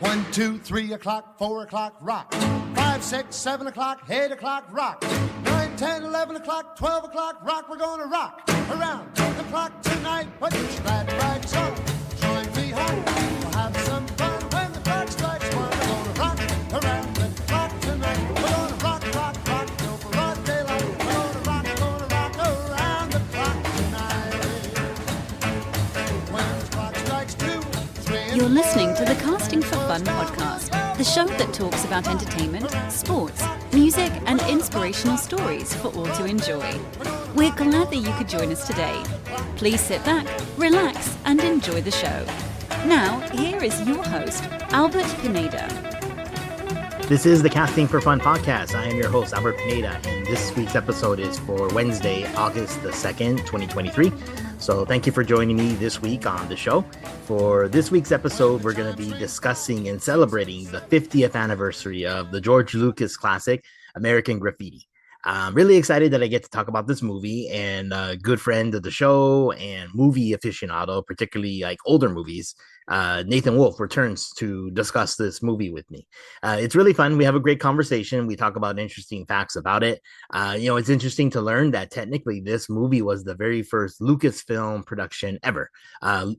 1, 2, 3 o'clock, 4 o'clock, rock. 5, 6, 7 o'clock, 8 o'clock, rock. 9, 10, 11 o'clock, 12 o'clock, rock. We're gonna rock around the clock tonight. Put your glad rags on, join me home. We'll have some fun when the clock strikes 1. We're gonna rock around the clock tonight. We're gonna rock, rock, rock till broad daylight. We're gonna rock around the clock tonight. When the clock strikes 2, 3, You're listening to the Casting for Fun podcast, the show that talks about entertainment, sports, music, and inspirational stories for all to enjoy. We're glad that you could join us today. Please sit back, relax, and enjoy the show. Now, here is your host, Albert Pineda. This is the Casting for Fun podcast. I am your host, Albert Pineda, and this week's episode is for Wednesday, August the 2nd, 2023. So thank you for joining me this week on the show. For this week's episode, we're going to be discussing and celebrating the 50th anniversary of the George Lucas classic, American Graffiti. I'm really excited that I get to talk about this movie, and a good friend of the show and movie aficionado, particularly like older movies, Nathan Wolfe, returns to discuss this movie with me. It's really fun. We have a great conversation. We talk about interesting facts about it. It's interesting to learn that technically this movie was the very first Lucasfilm production ever.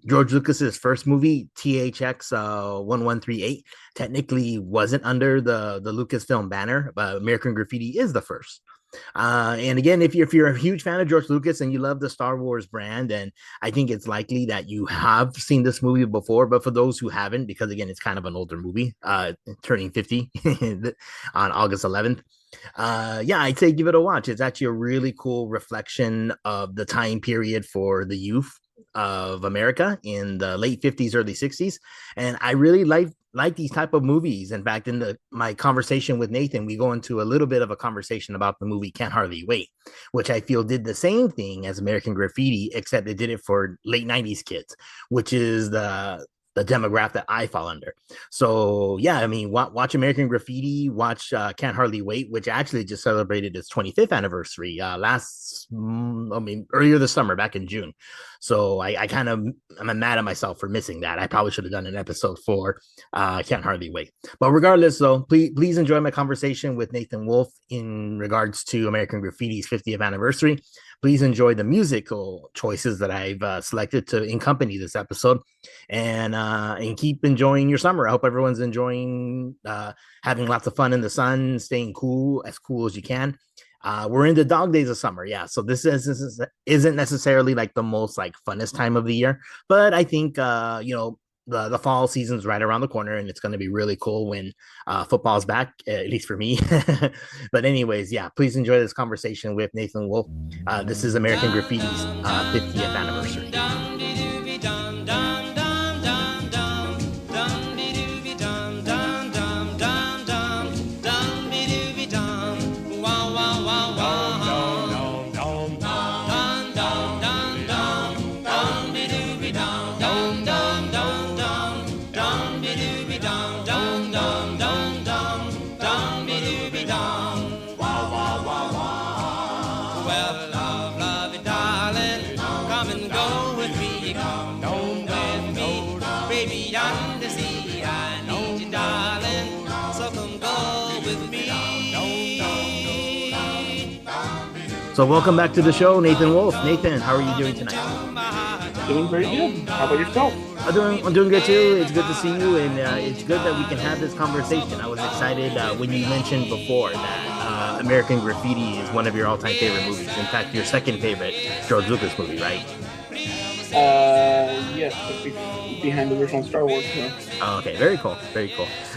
George Lucas's first movie, THX 1138, technically wasn't under the Lucasfilm banner, but American Graffiti is the first. And again, if you're a huge fan of George Lucas and you love the Star Wars brand, and I think it's likely that you have seen this movie before, but for those who haven't, because again, it's kind of an older movie, turning 50 on August 11th. I'd say give it a watch. It's actually a really cool reflection of the time period for the youth of America in the late 50s, early 60s. And I really like these type of movies. In fact, in my conversation with Nathan, we go into a little bit of a conversation about the movie Can't Hardly Wait, which I feel did the same thing as American Graffiti, except it did it for late 90s kids, which is the demographic that I fall under. So watch American Graffiti, watch Can't Hardly Wait, which actually just celebrated its 25th anniversary earlier this summer, back in June. So I'm mad at myself for missing that. I probably should have done an episode for Can't Hardly Wait. But regardless, though, please enjoy my conversation with Nathan Wolfe in regards to American Graffiti's 50th anniversary. Please enjoy the musical choices that I've selected to accompany this episode, and keep enjoying your summer. I hope everyone's enjoying having lots of fun in the sun, staying cool as you can. We're in the dog days of summer, so this isn't necessarily like the most like funnest time of the year, but I think the fall season's right around the corner, and it's going to be really cool when football's back, at least for me. But anyways, please enjoy this conversation with Nathan Wolfe. This is American Graffiti's 50th anniversary. So welcome back to the show, Nathan Wolfe. Nathan, how are you doing tonight? Doing very good. How about yourself? I'm doing good too. It's good to see you, and it's good that we can have this conversation. I was excited when you mentioned before that American Graffiti is one of your all-time favorite movies. In fact, your second favorite George Lucas movie, right? Yes, behind the original Star Wars. Yeah. Oh, okay, very cool.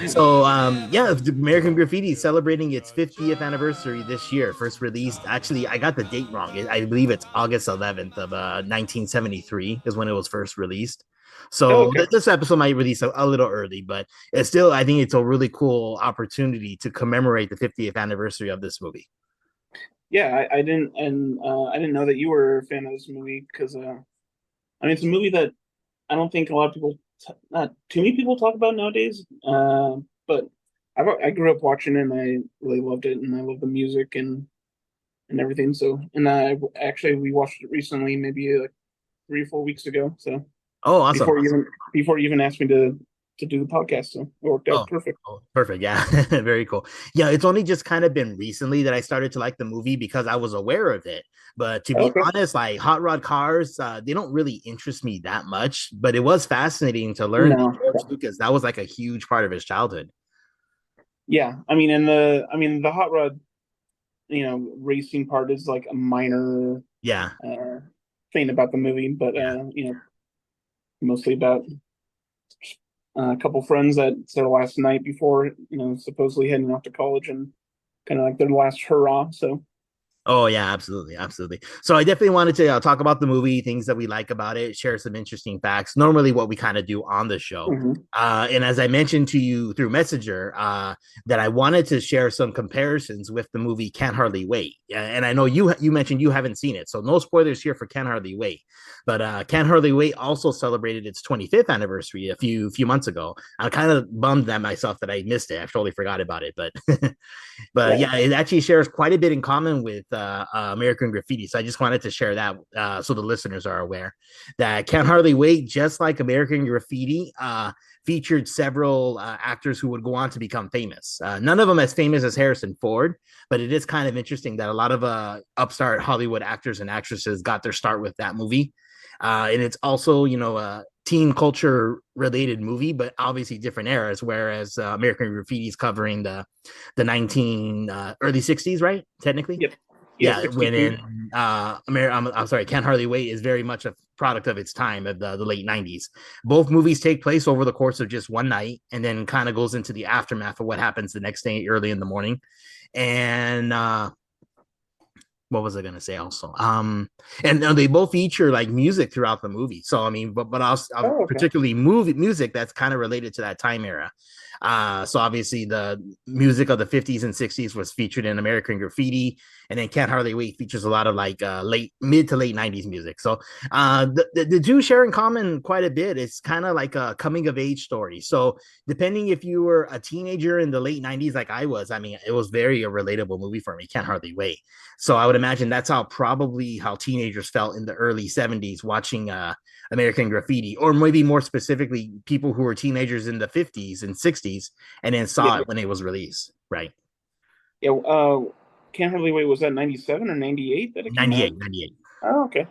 So, American Graffiti is celebrating its 50th anniversary this year. First released, actually, I got the date wrong. I believe it's August 11th of 1973 is when it was first released. So this episode might release a little early, but it's still, I think it's a really cool opportunity to commemorate the 50th anniversary of this movie. Yeah, I didn't know that you were a fan of this movie because, it's a movie that I don't think a lot of people, not too many people talk about nowadays. But I grew up watching it, and I really loved it, and I love the music and everything. So, and we watched it recently, maybe like 3 or 4 weeks ago. So, oh, awesome! Before you even asked me to to do the podcast. So it worked out Oh, perfect. oh, perfect. Yeah. Very cool. Yeah, it's only just kind of been recently that I started to like the movie because I was aware of it. But to be Okay. honest, like hot rod cars, they don't really interest me that much. But it was fascinating to learn that No. George Lucas, that was like a huge part of his childhood. Yeah. The hot rod, racing part is like a minor Yeah. uh, thing about the movie, but Yeah. mostly about a couple friends that it's their last night before, supposedly heading off to college and kind of like their last hurrah. So Oh yeah, absolutely, absolutely. So I definitely wanted to talk about the movie, things that we like about it, share some interesting facts. Normally, what we kind of do on the show, mhm. and as I mentioned to you through Messenger, that I wanted to share some comparisons with the movie Can't Hardly Wait. And I know you mentioned you haven't seen it, so no spoilers here for Can't Hardly Wait. But Can't Hardly Wait also celebrated its 25th anniversary a few months ago. I'm kind of bummed at myself that I missed it. I totally forgot about it, but but Right. yeah, it actually shares quite a bit in common with American Graffiti. So I just wanted to share that so the listeners are aware that Can't Hardly Wait, just like American Graffiti, featured several actors who would go on to become famous. None of them as famous as Harrison Ford, but it is kind of interesting that a lot of upstart Hollywood actors and actresses got their start with that movie. And it's also, a teen culture related movie, but obviously different eras. Whereas American Graffiti is covering the 19 early 60s, right? Technically, Yep. Yeah, yeah. When 62. in I'm sorry, Can't Hardly Wait is very much a product of its time of the late 90s. Both movies take place over the course of just one night, and then kind of goes into the aftermath of what happens the next day early in the morning. And what was I gonna say also? And they both feature like music throughout the movie. So I mean, but also Oh, okay. particularly movie music that's kind of related to that time era. So obviously the music of the 50s and 60s was featured in American Graffiti, and then Can't Hardly Wait features a lot of like mid to late 90s music. So the two share in common quite a bit. It's kind of like a coming of age story. So depending if you were a teenager in the late 90s like I was, I mean, it was very a relatable movie for me. Can't Hardly Wait. So I would imagine that's how teenagers felt in the early 70s watching American Graffiti, or maybe more specifically, people who were teenagers in the 50s and 60s and then Yeah, saw yeah. it when it was released, right? Yeah, Can't Hardly Wait, was that 97 or 98 that it came out? 98, 98. Oh, okay.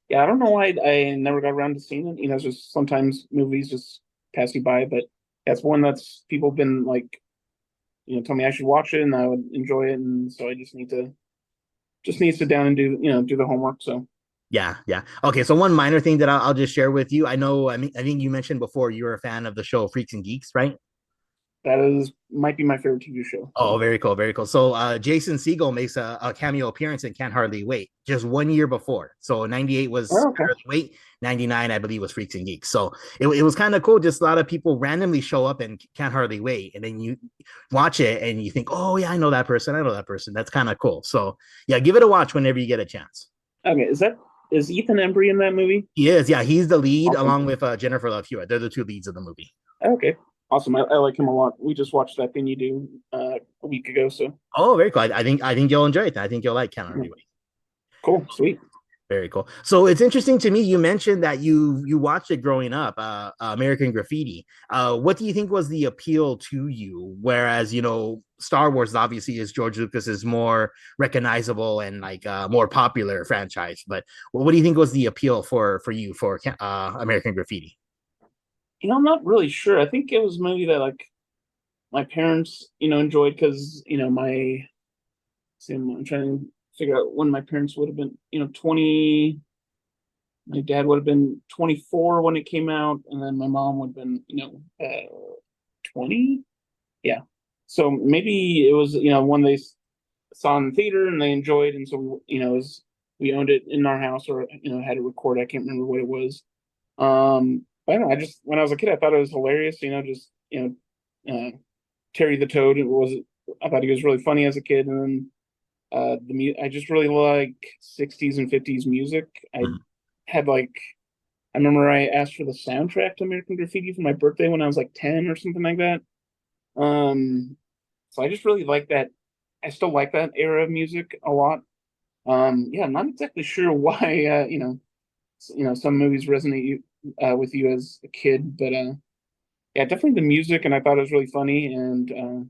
Yeah, I don't know why I never got around to seeing it. It's just sometimes movies just pass you by, but that's one that's people have been like, tell me I should watch it and I would enjoy it, and so I just need to sit down and do the homework. So Yeah, yeah. Okay, so one minor thing that I'll just share with you. I think you mentioned before you were a fan of the show Freaks and Geeks, right? that is might be my favorite TV show. Oh, So very cool, very cool. So Jason Segel makes a cameo appearance in Can't Hardly Wait just 1 year before. So 98 was oh, okay. Can't Hardly Wait, 99, I believe, was Freaks and Geeks. So it was kind of cool. Just a lot of people randomly show up and Can't Hardly Wait. And then you watch it and you think, oh, yeah, I know that person. I know that person. That's kind of cool. So yeah, give it a watch whenever you get a chance. Okay, is Ethan Embry in that movie? He is. Yeah, he's the lead Awesome. along with Jennifer Love Hewitt. They're the two leads of the movie. Okay, awesome. I like him a lot. We just watched That Thing You Do a week ago. So Oh, very cool. I think you'll enjoy it. I think you'll like Can't yeah. Hardly Wait. Cool, sweet. Very cool. So it's interesting to me. You mentioned that you watched it growing up, American Graffiti. What do you think was the appeal to you? Whereas Star Wars obviously is George Lucas's more recognizable and like more popular franchise. But what do you think was the appeal for you for American Graffiti? I'm not really sure. I think it was a movie that like my parents, enjoyed because my. See, I'm trying to figure out when my parents would have been. 20. My dad would have been 24 when it came out, and then my mom would have been, 20. Yeah. So maybe it was, one they saw in the theater and they enjoyed, and so we owned it in our house, or had it recorded. I can't remember what it was. I don't know. I just when I was a kid, I thought it was hilarious. Just Terry the Toad. I thought he was really funny as a kid, and then I just really like 60s and 50s music. Mhm. Had like I remember I asked for the soundtrack to American Graffiti for my birthday when I was like 10 or something like that. So I just really like that. I still like that era of music a lot. Yeah, I'm not exactly sure why some movies resonate with you as a kid, but Yeah, definitely the music, and I thought it was really funny, and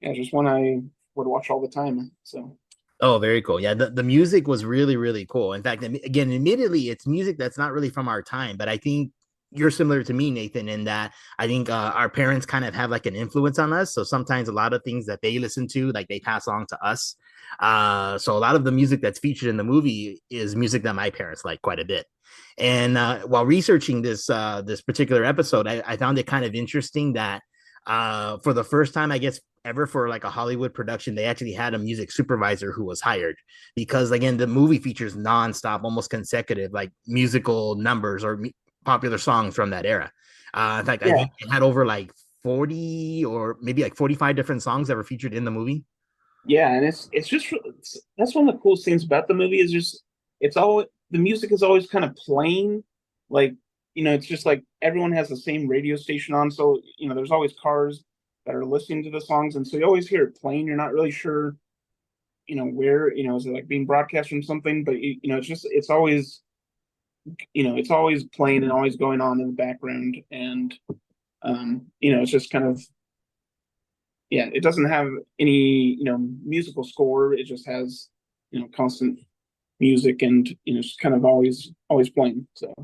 yeah, just one I would watch all the time. So Oh, very cool. Yeah, the music was really, really cool. In fact, again, admittedly, it's music that's not really from our time, but I think you're similar to me, Nathan, in that I think our parents kind of have like an influence on us. So sometimes a lot of things that they listen to, like they pass along to us. So a lot of the music that's featured in the movie is music that my parents like quite a bit. And while researching this particular episode, I found it kind of interesting that for the first time, I guess, ever for like a Hollywood production, they actually had a music supervisor who was hired because, again, the movie features nonstop, almost consecutive, like musical numbers or popular songs from that era. In fact, I yeah, think it had over like 40 or maybe like 45 different songs that were featured in the movie. yeah, and that's one of the coolest things about the movie is just it's all the music is always kind of plain, like it's just like everyone has the same radio station on, so there's always cars that are listening to the songs, and so you always hear it playing. You're not really sure, where is it like being broadcast from something, but it's always playing and always going on in the background, and it's just kind of yeah, it doesn't have any musical score. It just has constant music and just kind of always playing. So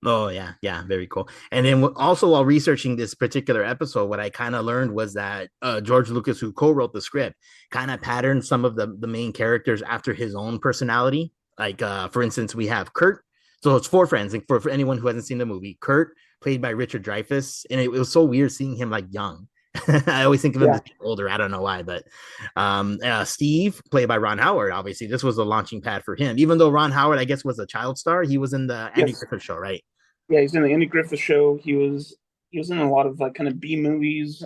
Oh yeah, yeah, very cool. And then also while researching this particular episode, what I kind of learned was that George Lucas, who co-wrote the script, kind of patterned some of the main characters after his own personality. Like for instance, we have Kurt. So it's four friends. And for anyone who hasn't seen the movie, Kurt, played by Richard Dreyfuss, and it was so weird seeing him like young. I always think of him yeah, as older. I don't know why, but Steve, played by Ron Howard. Obviously, this was a launching pad for him. Even though Ron Howard, I guess, was a child star, he was in the Andy yes, Griffith Show, right? yeah. He's in the Andy Griffith Show. He was in a lot of like kind of B movies.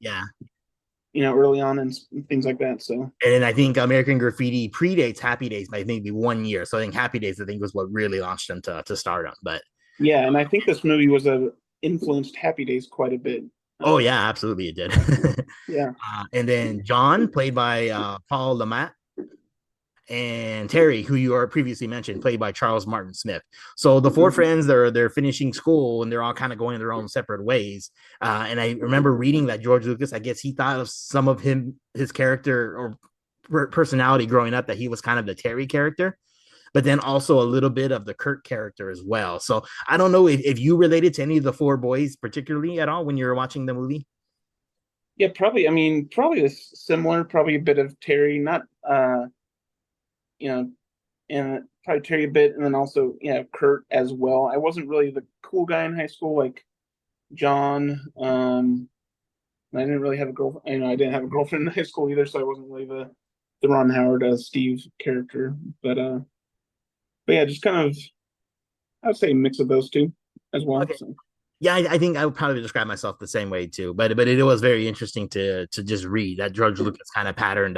Yeah. Early on and things like that. So And I think American Graffiti predates Happy Days by maybe 1 year. So I think Happy Days, I think, was what really launched him to stardom. But yeah, and I think this movie was a influenced Happy Days quite a bit. oh yeah, absolutely it did. Yeah, And then John, played by Paul Lamont, and Terry, who you are previously mentioned, played by Charles Martin Smith. So the four friends, they're finishing school and they're all kind of going their own separate ways. And I remember reading that George Lucas, I guess he thought of some of his character or personality growing up that he was kind of the Terry character, but then also a little bit of the Kurt character as well. So I don't know if you related to any of the four boys particularly at all when you were watching the movie. yeah, probably. I mean, probably this similar. Probably a bit of Terry, not you know, and probably Terry a bit, and then also Kurt as well. I wasn't really the cool guy in high school like John. I didn't really have a girlfriend. I didn't have a girlfriend in high school either, so I wasn't really the Ron Howard Steve character. But yeah, just kind of I would say a mix of those two as well. Okay. So Yeah, I think I would probably describe myself the same way too. But it was very interesting to just read that George Lucas kind of patterned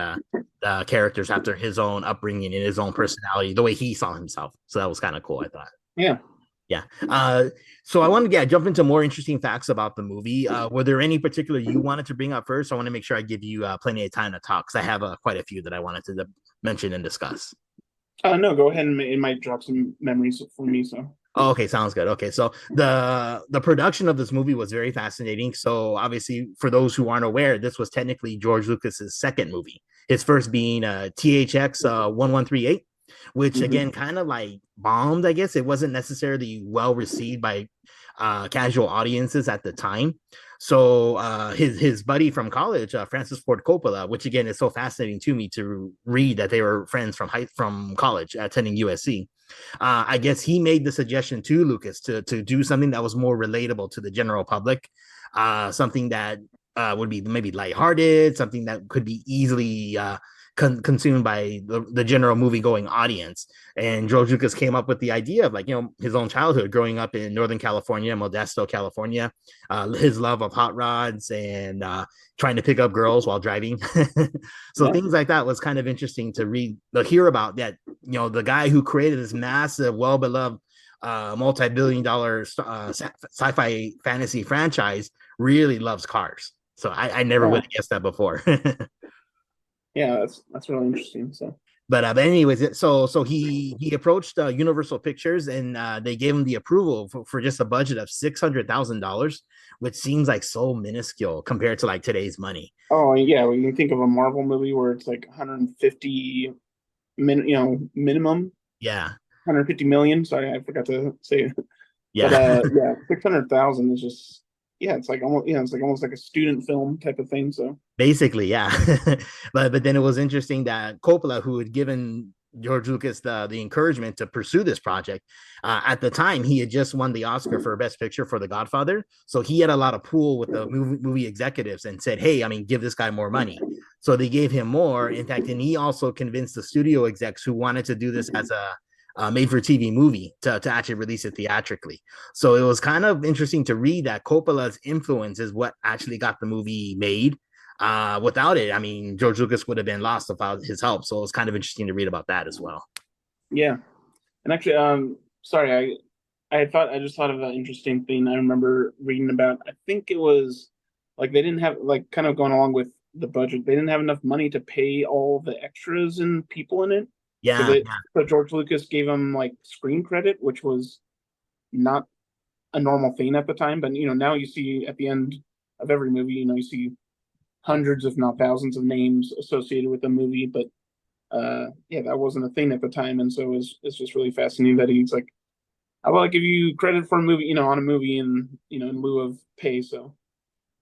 characters after his own upbringing and his own personality, the way he saw himself. So that was kind of cool, I thought. yeah. Yeah. So I wanted to jump into more interesting facts about the movie. Were there any particular you wanted to bring up first? I want to make sure I give you plenty of time to talk because I have quite a few that I wanted to mention and discuss. No, go ahead and it might drop some memories for me. So Oh, okay, sounds good. Okay, so the production of this movie was very fascinating. So obviously, for those who aren't aware, this was technically George Lucas's second movie. His first being THX 1138, which again kind of like bombed. I guess it wasn't necessarily well received by casual audiences at the time. So his buddy from college, Francis Ford Coppola, which again is so fascinating to me to read that they were friends from college attending USC. I guess he made the suggestion to Lucas to do something that was more relatable to the general public, something that would be maybe lighthearted, something that could be easily consumed by the general movie going audience. And George Lucas came up with the idea of his own childhood growing up in Northern California, Modesto, California, his love of hot rods and trying to pick up girls while driving. So yeah, things like that was kind of interesting to hear about that. The guy who created this massive, well-beloved multi-billion-dollar sci-fi fantasy franchise really loves cars. So I never yeah, would have guessed that before. yeah. That's really interesting. So But anyways, so he approached Universal Pictures, and they gave him the approval for just a budget of $600,000, which seems like so minuscule compared to like today's money. Oh yeah, when you think of a Marvel movie where it's like 150 minimum Yeah, 150 million. Sorry, I forgot to say it. But yeah. yeah, 600,000 is just yeah, it's like almost it's like almost like a student film type of thing. So Basically, yeah. But then it was interesting that Coppola, who had given George Lucas the encouragement to pursue this project, at the time he had just won the Oscar for Best Picture for The Godfather, so he had a lot of pull with the movie executives and said, "Hey, I mean, give this guy more money." So they gave him more. In fact, and he also convinced the studio execs who wanted to do this as a made-for-TV movie to actually release it theatrically. So it was kind of interesting to read that Coppola's influence is what actually got the movie made. Without it, I mean, George Lucas would have been lost without his help. So it was kind of interesting to read about that as well. yeah, and actually, sorry, I just thought of an interesting thing I remember reading about. I think it was like they didn't have like kind of going along with the budget. They didn't have enough money to pay all the extras and people in it. So Yeah, that so George Lucas gave them like screen credit, which was not a normal thing at the time. But now you see at the end of every movie, you see hundreds, if not thousands, of names associated with the movie. But yeah, that wasn't a thing at the time, and so it's just really fascinating that he's like, "I will give you credit for a movie, on a movie, and in lieu of pay." So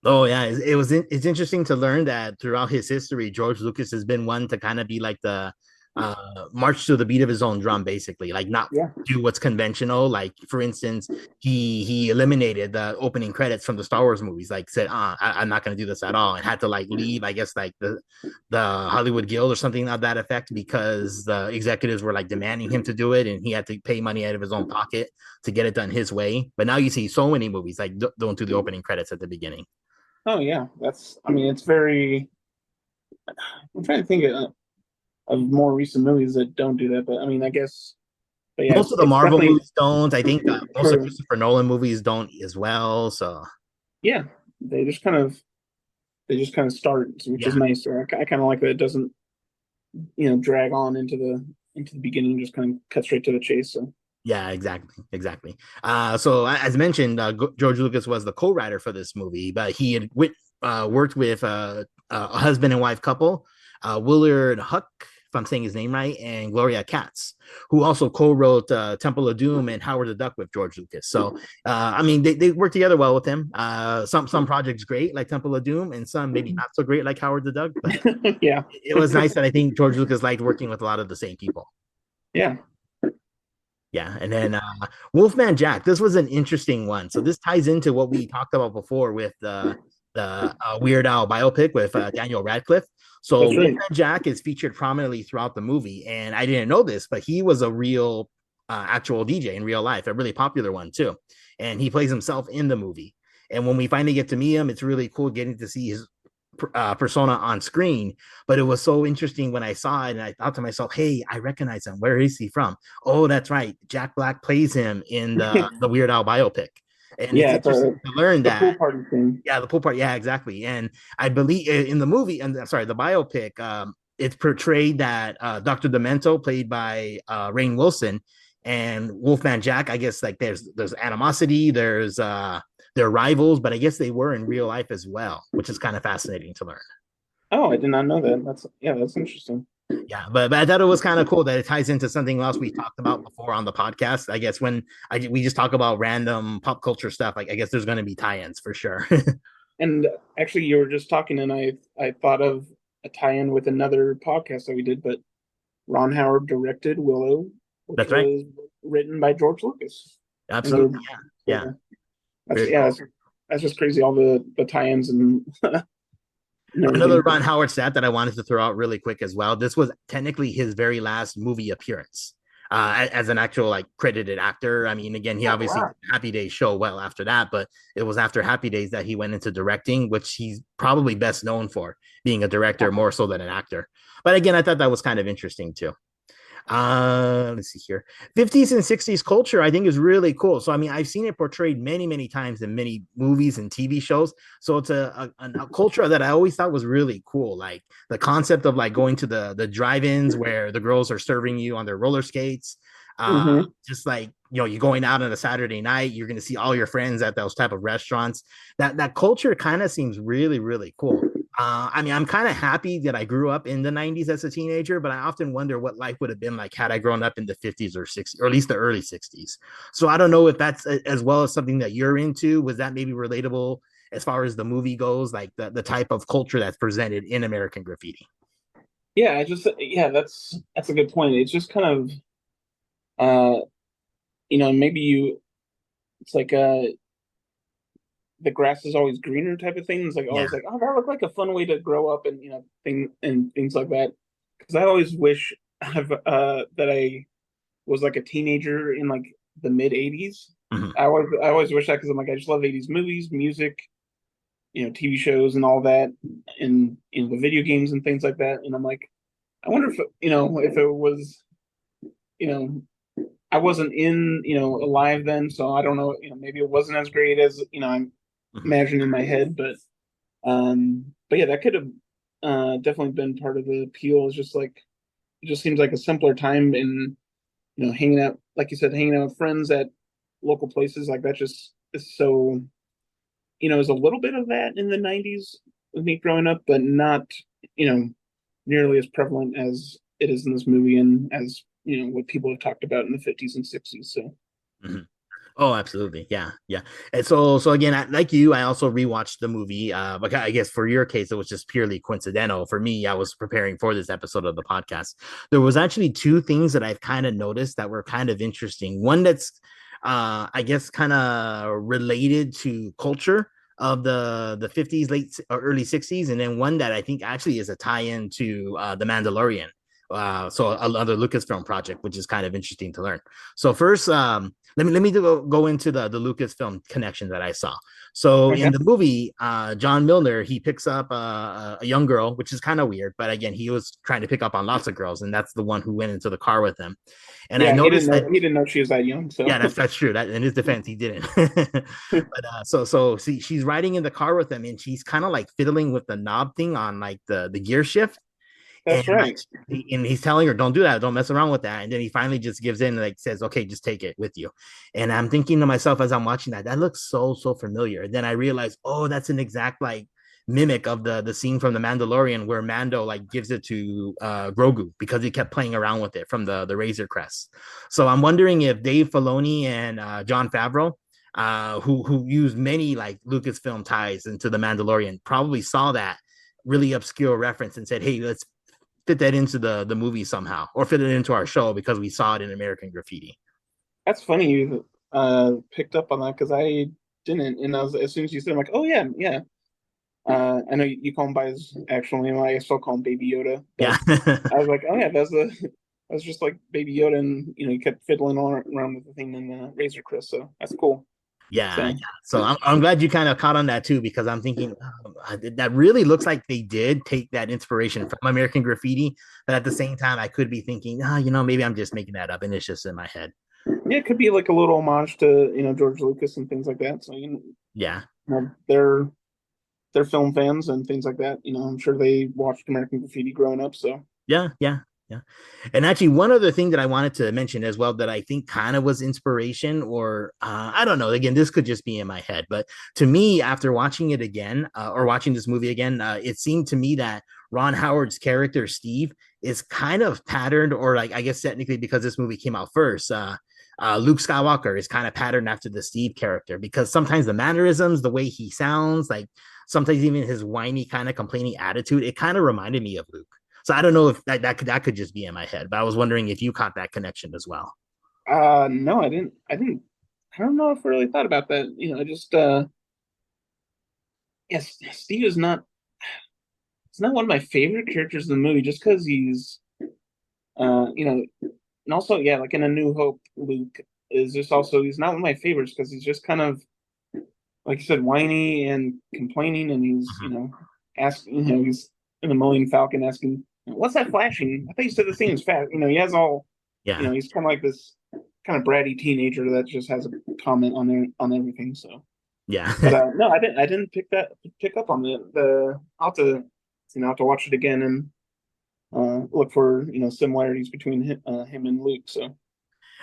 Oh yeah, it's interesting to learn that throughout his history, George Lucas has been one to kind of be like the march to the beat of his own drum, basically, like not yeah, do what's conventional. Like for instance, he eliminated the opening credits from the Star Wars movies, like said, I'm not going to do this at all, and had to like leave, I guess, like the Hollywood Guild or something of that effect because the executives were like demanding him to do it, and he had to pay money out of his own pocket to get it done his way. But now you see so many movies like don't do the opening credits at the beginning. oh yeah, I mean, it's very. I'm trying to think of more recent movies that don't do that, but I mean, I guess, but yeah, Most of the it's Marvel definitely movies don't. I think most of true. Christopher Nolan movies don't as well. So Yeah, they just kind of start, which is yeah, nice. Or I kind of like that it doesn't drag on into the beginning, just kind of cut straight to the chase. So yeah, exactly. So as mentioned, George Lucas was the co-writer for this movie, but he had worked with a husband and wife couple, Willard Huck, if I'm saying his name right, and Gloria Katz, who also co-wrote Temple of Doom and Howard the Duck with George Lucas. So I mean, they work together well with him. Some projects great like Temple of Doom, and some maybe not so great like Howard the Duck. But yeah, it was nice that I think George Lucas liked working with a lot of the same people. yeah, Yeah, and then Wolfman Jack. This was an interesting one. So this ties into what we talked about before with the Weird Al biopic with Daniel Radcliffe. So that's right. Wolfman Jack is featured prominently throughout the movie, and I didn't know this, but he was a real actual DJ in real life, a really popular one too, and he plays himself in the movie. And when we finally get to meet him, it's really cool getting to see his persona on screen. But it was so interesting when I saw it, and I thought to myself, "Hey, I recognize him. Where is he from? Oh, that's right, Jack Black plays him in the Weird Al biopic." And it's Yeah, it's interesting to learn the pool that. party thing. Yeah, the pool part. Yeah, exactly. And I believe in the movie, and sorry, the biopic, it's portrayed that Dr. Demento, played by Rainn Wilson, and Wolfman Jack. I guess like there's animosity, they're rivals, but I guess they were in real life as well, which is kind of fascinating to learn. Oh, I did not know that. That's interesting. Yeah, but I thought it was kind of cool that it ties into something else we talked about before on the podcast. I guess when we just talk about random pop culture stuff, like I guess there's going to be tie-ins for sure. And actually, you were just talking, and I thought of a tie-in with another podcast that we did, but Ron Howard directed Willow, which That's right. was written by George Lucas. Absolutely. Yeah. So Very cool. that's just crazy. All the tie-ins and Another Ron Howard stat that I wanted to throw out really quick as well. This was technically his very last movie appearance as an actual like credited actor. I mean, again, he obviously did Happy Days show well after that, but it was after Happy Days that he went into directing, which he's probably best known for being a director more so than an actor. But again, I thought that was kind of interesting too. Let's see here. 50s and 60s culture, I think, is really cool. So, I mean, I've seen it portrayed many, many times in many movies and TV shows. So it's a culture that I always thought was really cool. Like the concept of like going to the drive-ins where the girls are serving you on their roller skates. Mm-hmm. Just like, you're going out on a Saturday night, you're going to see all your friends at those type of restaurants. That culture kind of seems really, really cool. I mean, I'm kind of happy that I grew up in the 90s as a teenager, but I often wonder what life would have been like had I grown up in the 50s or 60s, or at least the early 60s. So I don't know if that's as well as something that you're into. Was that maybe relatable as far as the movie goes, like the type of culture that's presented in American Graffiti? Yeah, that's a good point. It's just kind of uh maybe it's like the grass is always greener type of thing. It's like Yeah. always like, oh, that looked like a fun way to grow up, and things like that. Because I always wish that I was like a teenager in like the mid '80s. Mm-hmm. I always wish that, because I'm like, I just love '80s movies, music, TV shows and all that, and the video games and things like that. And I'm like, I wonder if it was, you know I wasn't alive then, so I don't know. Maybe it wasn't as great as I'm Mm-hmm. imagining in my head, but yeah, that could have definitely been part of the appeal. It's just like, it just seems like a simpler time, and hanging out, like you said, hanging out with friends at local places like that just is so. There's a little bit of that in the '90s with me growing up, but not you know nearly as prevalent as it is in this movie, and as what people have talked about in the '50s and '60s. So. Mm-hmm. Oh, absolutely. Yeah. Yeah. And so again, like you, I also rewatched the movie. But I guess for your case, it was just purely coincidental. For me, I was preparing for this episode of the podcast. There was actually two things that I've kind of noticed that were kind of interesting. One that's, I guess, kind of related to culture of the 50s, late or early 60s, and then one that I think actually is a tie-in to The Mandalorian. So another Lucasfilm project, which is kind of interesting to learn. So first, let me go into the Lucasfilm connection that I saw. So Okay. in the movie, John Milner, he picks up a young girl, which is kind of weird, but again, he was trying to pick up on lots of girls, and that's the one who went into the car with him. And I Yeah, he didn't noticed know that, he didn't know she was that young. So. yeah, that's true. That in his defense, he didn't. But so see, she's riding in the car with him, and she's kind of like fiddling with the knob thing on like the gear shift, and That's like right. and he's telling her, don't do that, don't mess around with that. And then he finally just gives in and like says, okay, just take it with you. And I'm thinking to myself as I'm watching that looks so familiar. And then I realized, oh, that's an exact like mimic of the scene from the Mandalorian where Mando like gives it to Grogu because he kept playing around with it from the Razor Crest. So I'm wondering if Dave Filoni and Jon Favreau, who used many like Lucasfilm ties into the Mandalorian, probably saw that really obscure reference and said, hey, let's fit that into the movie somehow, or fit it into our show because we saw it in American Graffiti. That's funny you picked up on that, because I didn't. And as soon as you said, I'm like, oh yeah, yeah. I know you call him by his actual name. I still call him Baby Yoda, Yeah. but I was like, oh yeah, that's just like Baby Yoda, and he kept fiddling around with the thing in the Razor Crest. So that's cool. Yeah, So yeah. So I'm glad you kind of caught on that too, because I'm thinking that really looks like they did take that inspiration from American Graffiti, but at the same time, I could be thinking, maybe I'm just making that up, and it's just in my head. yeah, it could be like a little homage to George Lucas and things like that. So Yeah, they're film fans and things like that. I'm sure they watched American Graffiti growing up. So. yeah, yeah, yeah. And actually, one other thing that I wanted to mention as well that I think kind of was inspiration, or I don't know. Again, this could just be in my head, but to me, after watching it again, or watching this movie again, it seemed to me that Ron Howard's character Steve is kind of patterned, or like I guess technically because this movie came out first. Luke Skywalker is kind of patterned after the Steve character, because sometimes the mannerisms, the way he sounds, like sometimes even his whiny kind of complaining attitude, it kind of reminded me of Luke. So I don't know if that could just be in my head, but I was wondering if you caught that connection as well. No, I didn't. I don't know if I really thought about that. Just yes, Steve is not. It's not one of my favorite characters in the movie, just because he's, and also, yeah, like in A New Hope, Luke is just also, he's not one of my favorites, because he's just kind of, like you said, whiny and complaining, and he's asking, he's in the Millennium Falcon asking, what's that flashing? I thought you said the thing was fast. He has all Yeah. he's kind of like this kind of bratty teenager that just has a comment on everything. So, Yeah. but no, I didn't pick up on the. I'll have to have to watch it again and look for similarities between him and Luke. So,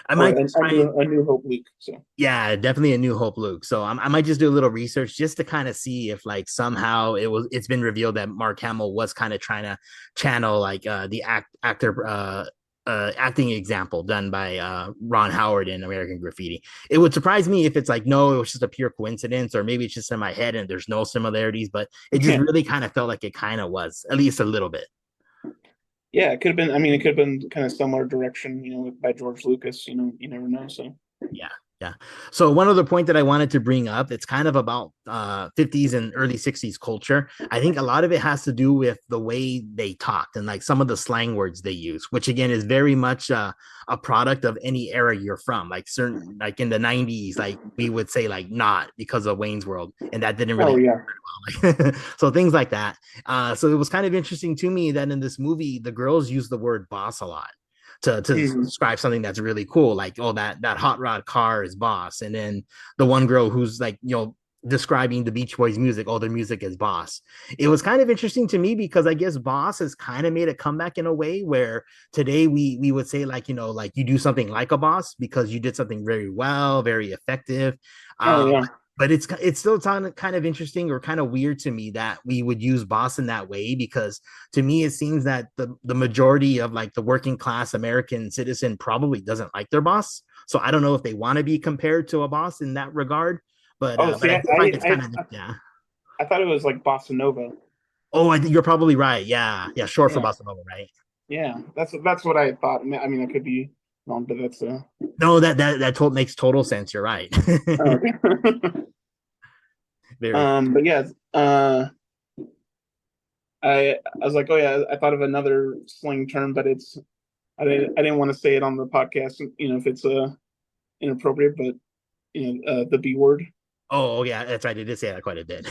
I or might just try. a New Hope Luke. So, Yeah, definitely a New Hope Luke. So I might just do a little research just to kind of see if like somehow it's been revealed that Mark Hamill was kind of trying to channel like the actor acting example done by Ron Howard in American Graffiti. It would surprise me if it's like no, it was just a pure coincidence, or maybe it's just in my head and there's no similarities, but it just yeah, really kind of felt like it kind of was, at least a little bit. yeah, it could have been. I mean, it could have been kind of similar direction, by George Lucas. You never know. So, Yeah. Yeah. So one other point that I wanted to bring up, it's kind of about 50s and early 60s culture. I think a lot of it has to do with the way they talked and like some of the slang words they use, which again is very much a product of any era you're from. Like certain, like in the 90s, like we would say like not because of Wayne's World, and that didn't oh really yeah, so things like that. So it was kind of interesting to me that in this movie, the girls use the word boss a lot to hmm describe something that's really cool, like oh that hot rod car is boss, and then the one girl who's like describing the Beach Boys music, oh their music is boss. It was kind of interesting to me because I guess boss has kind of made a comeback in a way where today we would say like like you do something like a boss because you did something very well, very effective. oh um, yeah. but it's still kind of interesting or kind of weird to me that we would use boss in that way, because to me it seems that the majority of like the working class American citizen probably doesn't like their boss. So I don't know if they want to be compared to a boss in that regard, Oh, but see, I do find it's kind of yeah. I thought it was like bossa nova. Oh, I think you're probably right. Yeah, yeah, short for Yeah, bossa nova, right? yeah. That's what I thought. I mean, I could be wrong, but that's No, makes total sense. You're right. oh, okay. Very But yeah, I was like, oh yeah, I thought of another slang term, but I didn't want to say it on the podcast, if it's inappropriate, but the B word. oh yeah, that's right. I did say that quite a bit.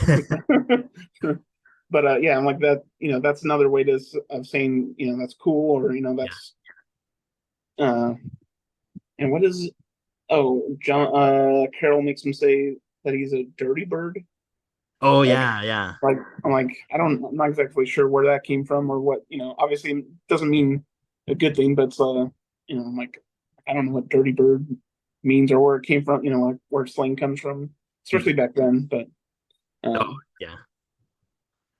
But yeah, I'm like that. That's another way of saying that's cool, or Yeah. that's uh and what is oh John Carol makes him say that he's a dirty bird. Oh Like yeah, yeah. like I'm like I'm not exactly sure where that came from or what. Obviously it doesn't mean a good thing, but I'm like I don't know what dirty bird means or where it came from. Like where slang comes from, especially Mhm. back then. But Oh yeah.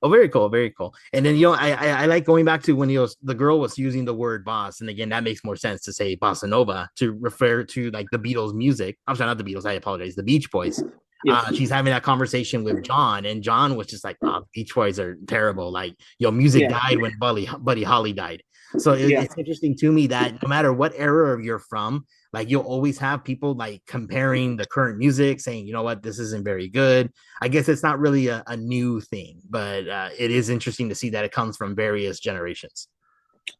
Oh, very cool, very cool. And then I like going back to when the girl was using the word boss, and again that makes more sense to say bossa nova to refer to like the Beatles music. I'm sorry, not the Beatles. I apologize. The Beach Boys. yeah, She's having that conversation with John, and John was just like, "Oh, Beach Boys are terrible. Like, music yeah, died when Buddy Holly died." So yeah, it's interesting to me that no matter what era you're from, like you'll always have people like comparing the current music, saying, "You know what, this isn't very good." I guess it's not really a new thing, but it is interesting to see that it comes from various generations.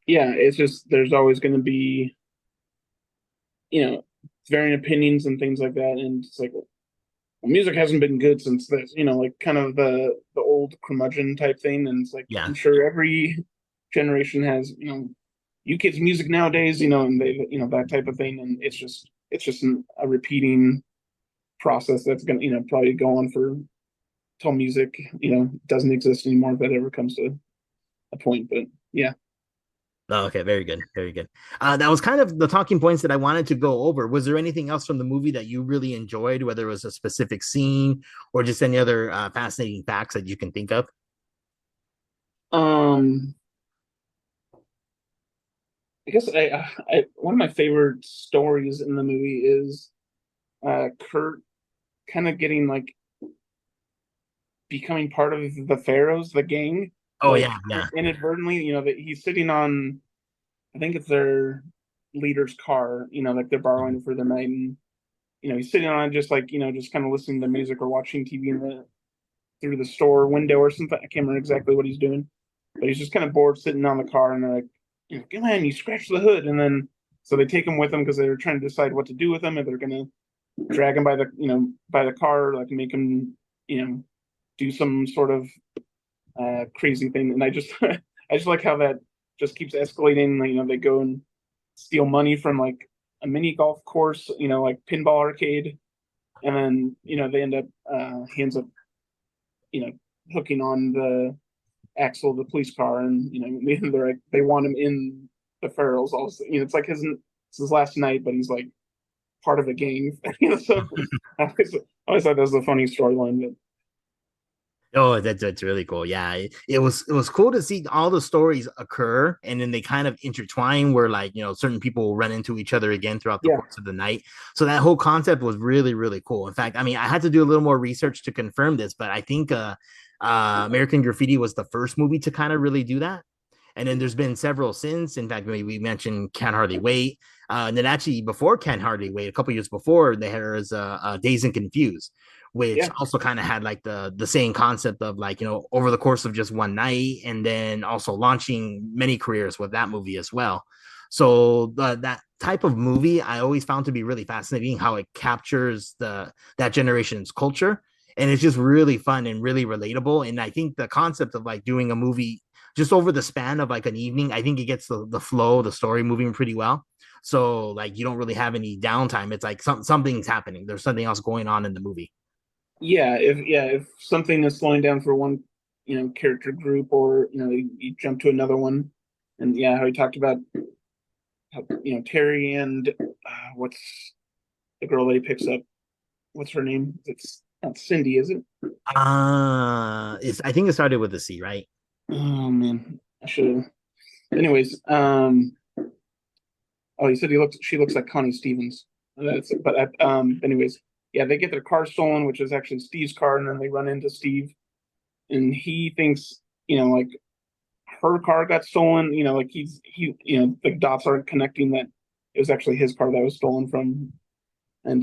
yeah. It's just there's always going to be varying opinions and things like that, and it's like well, music hasn't been good since this, like kind of the old curmudgeon type thing, and it's like Yeah. I'm sure every generation has you kids music nowadays, and they that type of thing, and it's just a repeating process that's gonna probably go on for till music doesn't exist anymore if that ever comes to a point. But yeah. Oh, okay, very good, very good. That was kind of the talking points that I wanted to go over. Was there anything else from the movie that you really enjoyed, whether it was a specific scene or just any other fascinating facts that you can think of? um I guess one of my favorite stories in the movie is Kurt kind of getting like becoming part of the Pharaohs, the gang, Oh like yeah, yeah. inadvertently, that he's sitting on, I think it's their leader's car, like they're borrowing it for the night, and he's sitting on it just like just kind of listening to music or watching TV through the store window or something. I can't remember exactly what he's doing, but he's just kind of bored sitting on the car, and they're like, come on, you scratch the hood, and then so they take him with them because they're trying to decide what to do with him, if they're gonna drag him by the car, like make him do some sort of crazy thing. And I just I just like how that just keeps escalating. They go and steal money from like a mini golf course, like pinball arcade, and then they end up he ends up you know hooking on the axle of the police car, and they're like they want him in the Ferals. Also, it's like it's his last night, but he's like part of a gang. So I always thought that was a funny storyline. But Oh, that's really cool. Yeah, it was cool to see all the stories occur, and then they kind of intertwine where like certain people will run into each other again throughout the yeah, course of the night. So that whole concept was really really cool. In fact, I mean, I had to do a little more research to confirm this, but I think American Graffiti was the first movie to kind of really do that. And then there's been several since. In fact, we mentioned Can't Hardly Wait. And then actually before Can't Hardly Wait, a couple years before, there was Dazed and Confused, which yeah, also kind of had like the same concept of like, over the course of just one night, and then also launching many careers with that movie as well. So that type of movie I always found to be really fascinating, how it captures that generation's culture. And it's just really fun and really relatable. And I think the concept of like doing a movie just over the span of like an evening, I think it gets the flow, the story moving pretty well. So like you don't really have any downtime. It's like something's happening. There's something else going on in the movie. if something is slowing down for one character group, or you jump to another one. And yeah, how he talked about how Terry and what's the girl that he picks up, what's her name? It's not Cindy, is it? I think it started with a C, right? Oh man, I should have. Anyways, oh, he said she looks like Connie Stevens. Anyways, yeah, they get their car stolen, which is actually Steve's car, and then they run into Steve, and he thinks like her car got stolen. Like the dots aren't connecting that it was actually his car that was stolen from. And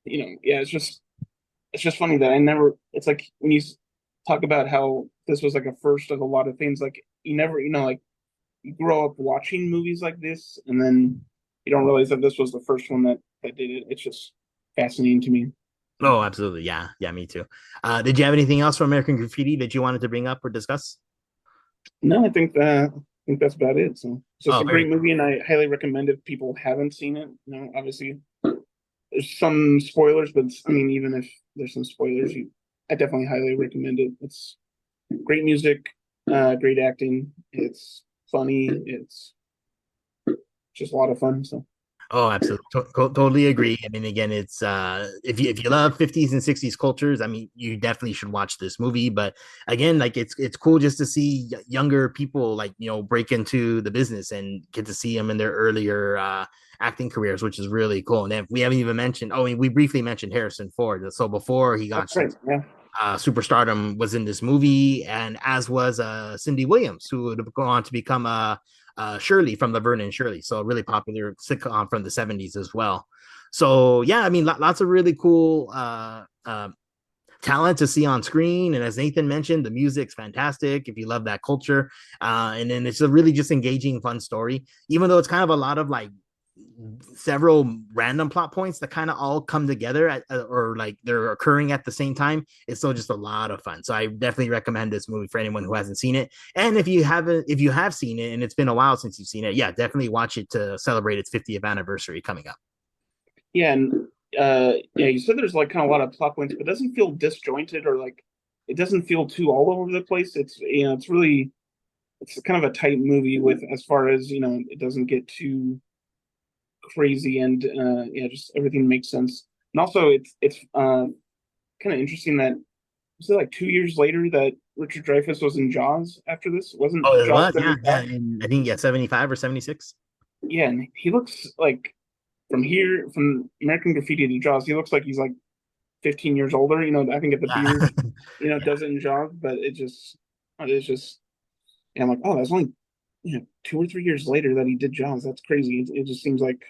yeah, it's just funny that I never. It's like when you talk about how this was like a first of a lot of things. Like you never, like you grow up watching movies like this, and then you don't realize that this was the first one that did it. It's just fascinating to me. Oh, absolutely. Yeah. Yeah, me too. Did you have anything else from American Graffiti that you wanted to bring up or discuss? No, I think that's about it. So it's just Oh, a very great movie, and I highly recommend it if people haven't seen it. Obviously there's some spoilers, but I mean, even if there's some spoilers, I definitely highly recommend it. It's great music, great acting. It's funny. It's just a lot of fun. So Oh, absolutely. Totally agree. I mean, again, it's if you love 50s and 60s cultures, I mean, you definitely should watch this movie. But again, like it's cool just to see younger people like break into the business and get to see them in their earlier acting careers, which is really cool. And then we haven't even mentioned. Oh, we briefly mentioned Harrison Ford. So before he got that's great. Yeah. superstardom, was in this movie, and as was Cindy Williams, who would go on to become Shirley from Laverne and Shirley. So a really popular sitcom from the 70s as well. So yeah, I mean, lots of really cool talent to see on screen. And as Nathan mentioned, the music's fantastic if you love that culture. And then it's a really just engaging, fun story, even though it's kind of a lot of like several random plot points that kind of all come together or like they're occurring at the same time. It's still just a lot of fun. So I definitely recommend this movie for anyone who hasn't seen it. And if you have seen it and it's been a while since you've seen it, yeah, definitely watch it to celebrate its 50th anniversary coming up. Yeah, and yeah, you said there's like kind of a lot of plot points, but it doesn't feel disjointed, or like it doesn't feel too all over the place. It's kind of a tight movie with, as far as it doesn't get too crazy, and yeah, just everything makes sense. And also it's kind of interesting that was it like 2 years later that Richard Dreyfuss was in Jaws after this? Wasn't Oh, it Jaws was, yeah, 75? and I think 75 or 76. Yeah, and he looks like from American Graffiti to Jaws, he looks like he's like 15 years older. I think if the Yeah. beard, does it in Jaws, but it's just, yeah, I'm like, oh, that's only 2 or 3 years later that he did Jaws. That's crazy. It just seems like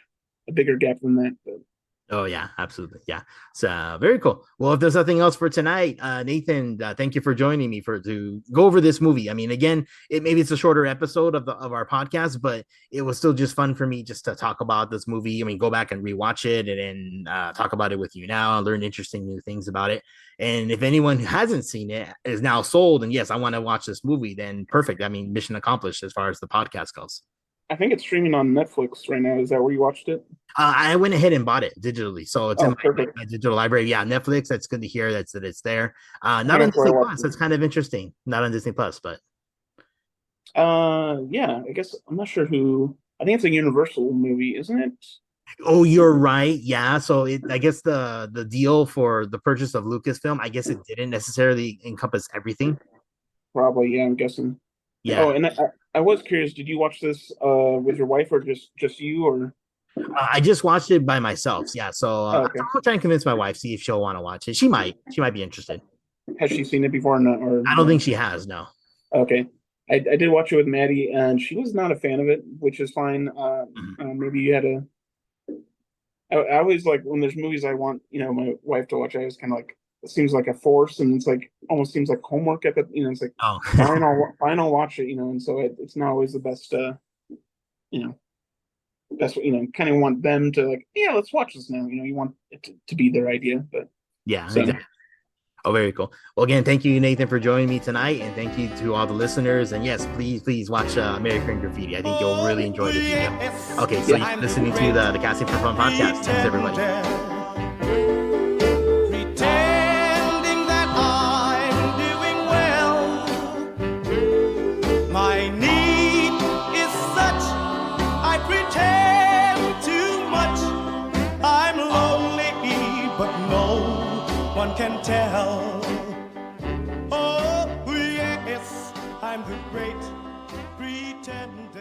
a bigger gap than that. But Oh yeah, absolutely. Yeah. So very cool. Well, if there's nothing else for tonight, Nathan, thank you for joining me to go over this movie. I mean, again, maybe it's a shorter episode of our podcast, but it was still just fun for me just to talk about this movie. I mean, go back and rewatch it and then talk about it with you now and learn interesting new things about it. And if anyone who hasn't seen it is now sold and yes, I want to watch this movie, then perfect. I mean, mission accomplished as far as the podcast goes. I think it's streaming on Netflix right now. Is that where you watched it? I went ahead and bought it digitally, so it's in Perfect. my digital library. Yeah, Netflix. That's good to hear. That it's there. Not think on that's where I Disney watched Plus. it. That's kind of interesting. Not on Disney Plus, but Yeah, I guess I'm not sure who. I think it's a Universal movie, isn't it? oh, you're right. Yeah. So I guess the deal for the purchase of Lucasfilm, I guess it didn't necessarily encompass everything. Probably, yeah, I'm guessing. Yeah. Oh, and I was curious, did you watch this with your wife or just you or? I just watched it by myself. Yeah. So Oh, okay. I'm gonna try and convince my wife, see if she'll want to watch it. She might. She might be interested. Has she seen it before or not? Or I don't think she has. No. okay. I did watch it with Maddie, and she was not a fan of it, which is fine. Maybe you had a. I always like when there's movies I want, my wife to watch. I was kind of like, it seems like a force, and it's like almost seems like homework at the, it's like Oh. fine, I'll watch it, and so it's not always the best, best, kind of want them to like, yeah, let's watch this now, you want it to be their idea, but Yeah. so. Exactly. Oh, very cool. Well, again, thank you, Nathan, for joining me tonight, and thank you to all the listeners. And yes, please watch American Graffiti. I think you'll really enjoy the video. Okay, so you're listening to the Casting for Fun podcast. Thanks, everybody. Pretending that I'm doing well. My need is such, I pretend too much. I'm lonely, but no one can tell. Oh, yes, I'm the great pretender.